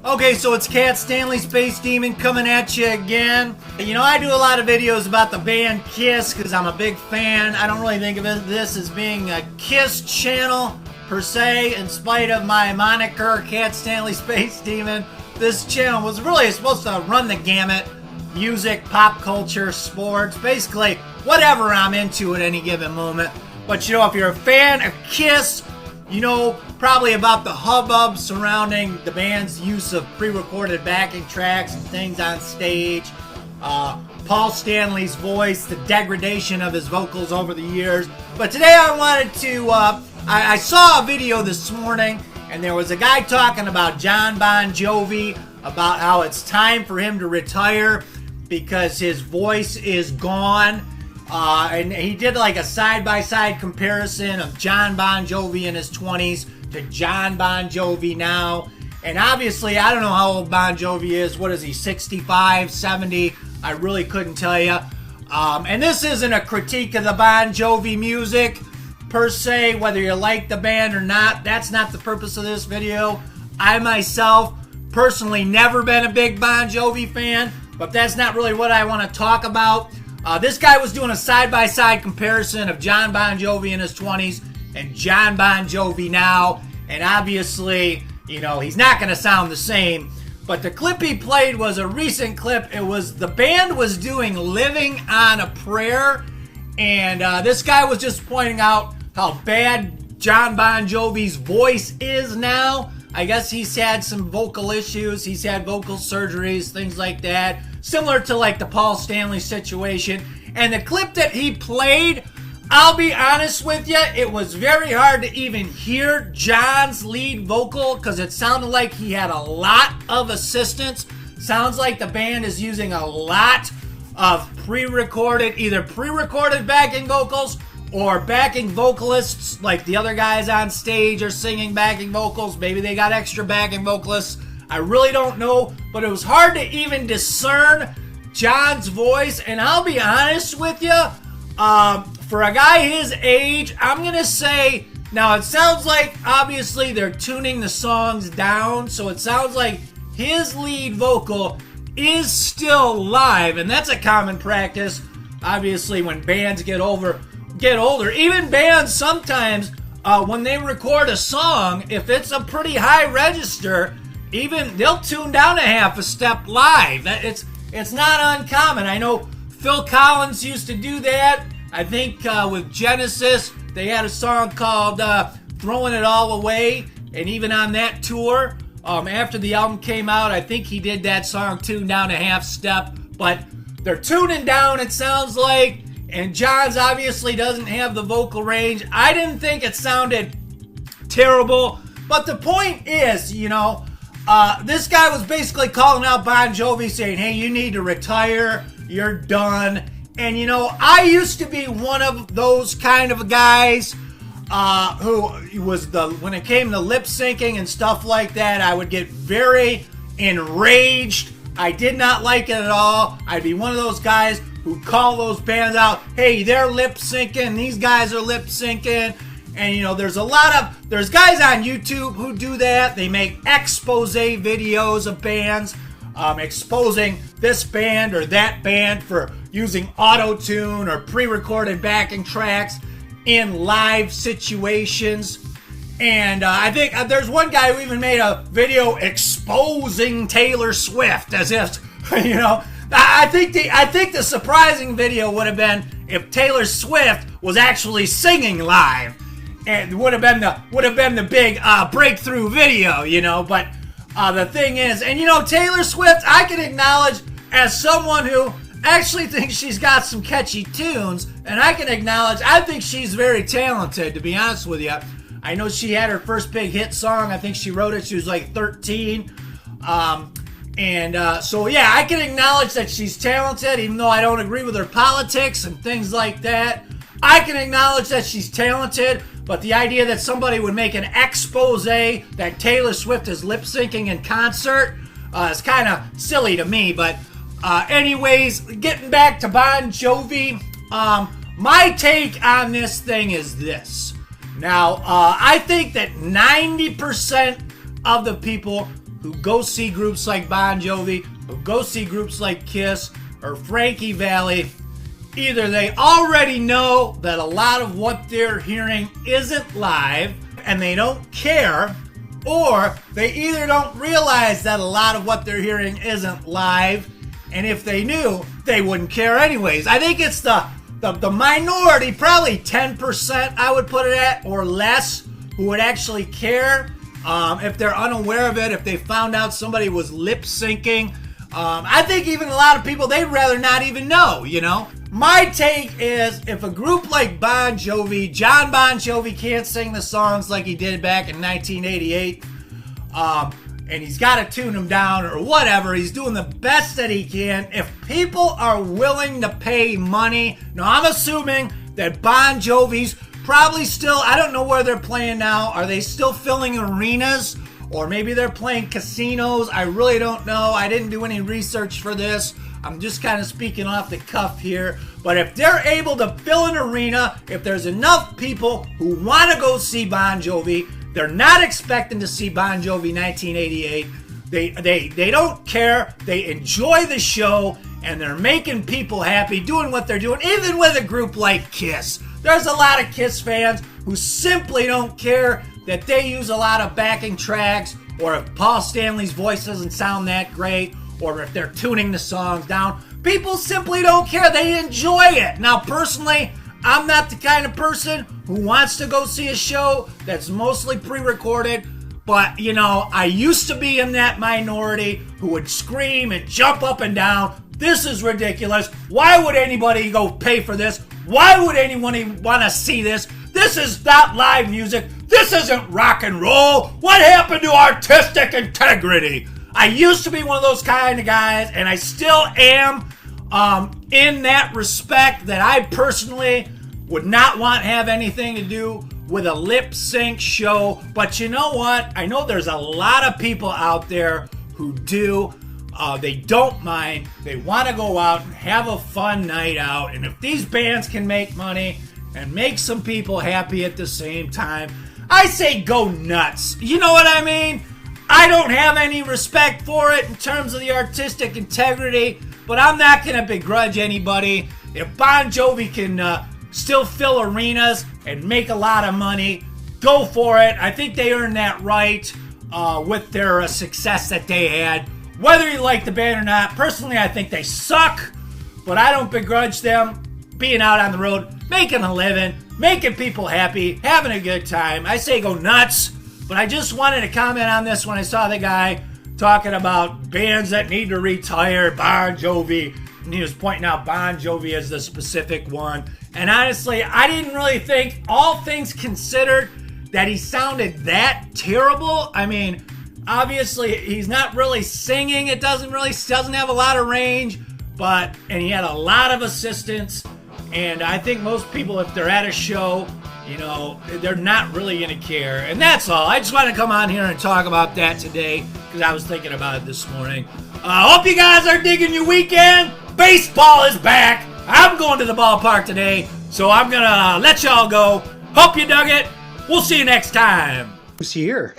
Okay, so it's Cat Stanley Space Demon coming at you again. You know, I do a lot of videos about the band Kiss because I'm a big fan. I don't really think of this as being a Kiss channel per se, in spite of my moniker, Cat Stanley Space Demon. This channel was really supposed to run the gamut. Music, pop culture, sports, basically whatever I'm into at any given moment. But you know, if you're a fan of Kiss, you know probably about the hubbub surrounding the band's use of pre-recorded backing tracks and things on stage. Paul Stanley's voice, the degradation of his vocals over the years. But today I wanted to, I saw a video this morning, and there was a guy talking about John Bon Jovi, about how it's time for him to retire because his voice is gone. And he did like a side-by-side comparison of John Bon Jovi in his 20s to John Bon Jovi now. And obviously, I don't know how old Bon Jovi is. What is he, 65, 70? I really couldn't tell you. And this isn't a critique of the Bon Jovi music per se, whether you like the band or not. That's not the purpose of this video. I myself, personally, never been a big Bon Jovi fan, but that's not really what I want to talk about. This guy was doing a side-by-side comparison of John Bon Jovi in his 20s and John Bon Jovi now. And obviously, you know, he's not going to sound the same. But the clip he played was a recent clip. It was the band was doing Living on a Prayer. And this guy was just pointing out how bad John Bon Jovi's voice is now. I guess he's had some vocal issues. He's had vocal surgeries, things like that. Similar to like the Paul Stanley situation. And the clip that he played, I'll be honest with you, it was very hard to even hear John's lead vocal because it sounded like he had a lot of assistance. Sounds like the band is using a lot of either pre-recorded backing vocals or backing vocalists, like the other guys on stage are singing backing vocals. Maybe they got extra backing vocalists. I really don't know, but it was hard to even discern John's voice. And I'll be honest with you, for a guy his age, I'm going to say, now it sounds like obviously they're tuning the songs down, so it sounds like his lead vocal is still live, and that's a common practice, obviously, when bands get older. Even bands sometimes, when they record a song, if it's a pretty high register, even they'll tune down a half a step live. It's not uncommon. I know Phil Collins used to do that. I think with Genesis, they had a song called Throwing It All Away, and even on that tour, after the album came out, I think he did that song tuned down a half step. But they're tuning down, it sounds like, and John's obviously doesn't have the vocal range. I didn't think it sounded terrible, but the point is, you know, this guy was basically calling out Bon Jovi saying, hey, you need to retire, you're done. And you know, I used to be one of those kind of guys who was when it came to lip syncing and stuff like that, I would get very enraged. I did not like it at all. I'd be one of those guys who call those bands out, hey, they're lip syncing, these guys are lip syncing. And you know, there's guys on YouTube who do that. They make expose videos of bands, exposing this band or that band for using auto-tune or pre-recorded backing tracks in live situations. And I think there's one guy who even made a video exposing Taylor Swift, as if, you know, I think the surprising video would have been if Taylor Swift was actually singing live. And would have been the big breakthrough video, you know. But the thing is, and you know, Taylor Swift, I can acknowledge as someone who actually thinks she's got some catchy tunes, and I can acknowledge I think she's very talented, to be honest with you. I know she had her first big hit song. I think she wrote it. She was like 13. So yeah, I can acknowledge that she's talented, even though I don't agree with her politics and things like that. I can acknowledge that she's talented. But the idea that somebody would make an expose that Taylor Swift is lip syncing in concert is kind of silly to me. But anyways, getting back to Bon Jovi, my take on this thing is this. Now, I think that 90% of the people who go see groups like Bon Jovi, who go see groups like Kiss or Frankie Valli, either they already know that a lot of what they're hearing isn't live and they don't care, or they either don't realize that a lot of what they're hearing isn't live, and if they knew, they wouldn't care anyways. I think it's the minority, probably 10% I would put it at, or less, who would actually care if they're unaware of it, if they found out somebody was lip syncing. I think even a lot of people, they'd rather not even know, you know? My take is, if a group like Bon Jovi, John Bon Jovi can't sing the songs like he did back in 1988, and he's got to tune them down or whatever, he's doing the best that he can. If people are willing to pay money, now I'm assuming that Bon Jovi's probably still, I don't know where they're playing now. Are they still filling arenas? Or maybe they're playing casinos. I really don't know. I didn't do any research for this. I'm just kind of speaking off the cuff here. But if they're able to fill an arena, if there's enough people who want to go see Bon Jovi, they're not expecting to see Bon Jovi 1988. They don't care. They enjoy the show, and they're making people happy, doing what they're doing, even with a group like Kiss. There's a lot of Kiss fans who simply don't care that they use a lot of backing tracks, or if Paul Stanley's voice doesn't sound that great, or if they're tuning the songs down. People simply don't care. They enjoy it. Now, personally, I'm not the kind of person who wants to go see a show that's mostly pre-recorded, but, you know, I used to be in that minority who would scream and jump up and down. This is ridiculous. Why would anybody go pay for this? Why would anyone want to see this? This is not live music. This isn't rock and roll. What happened to artistic integrity? I used to be one of those kind of guys, and I still am, in that respect, that I personally would not want to have anything to do with a lip sync show. But you know what? I know there's a lot of people out there who do. They don't mind. They want to go out and have a fun night out. And if these bands can make money and make some people happy at the same time, I say go nuts. You know what I mean? I don't have any respect for it in terms of the artistic integrity, but I'm not going to begrudge anybody. If Bon Jovi can still fill arenas and make a lot of money, go for it. I think they earned that right with their success that they had. Whether you like the band or not, personally I think they suck, but I don't begrudge them being out on the road, making a living, making people happy, having a good time. I say go nuts, but I just wanted to comment on this when I saw the guy talking about bands that need to retire, Bon Jovi, and he was pointing out Bon Jovi as the specific one. And honestly, I didn't really think, all things considered, that he sounded that terrible. I mean, obviously, he's not really singing. It doesn't have a lot of range, and he had a lot of assistance. And I think most people, if they're at a show, you know, they're not really going to care. And that's all. I just want to come on here and talk about that today because I was thinking about it this morning. Hope you guys are digging your weekend. Baseball is back. I'm going to the ballpark today, so I'm going to let y'all go. Hope you dug it. We'll see you next time. Who's here?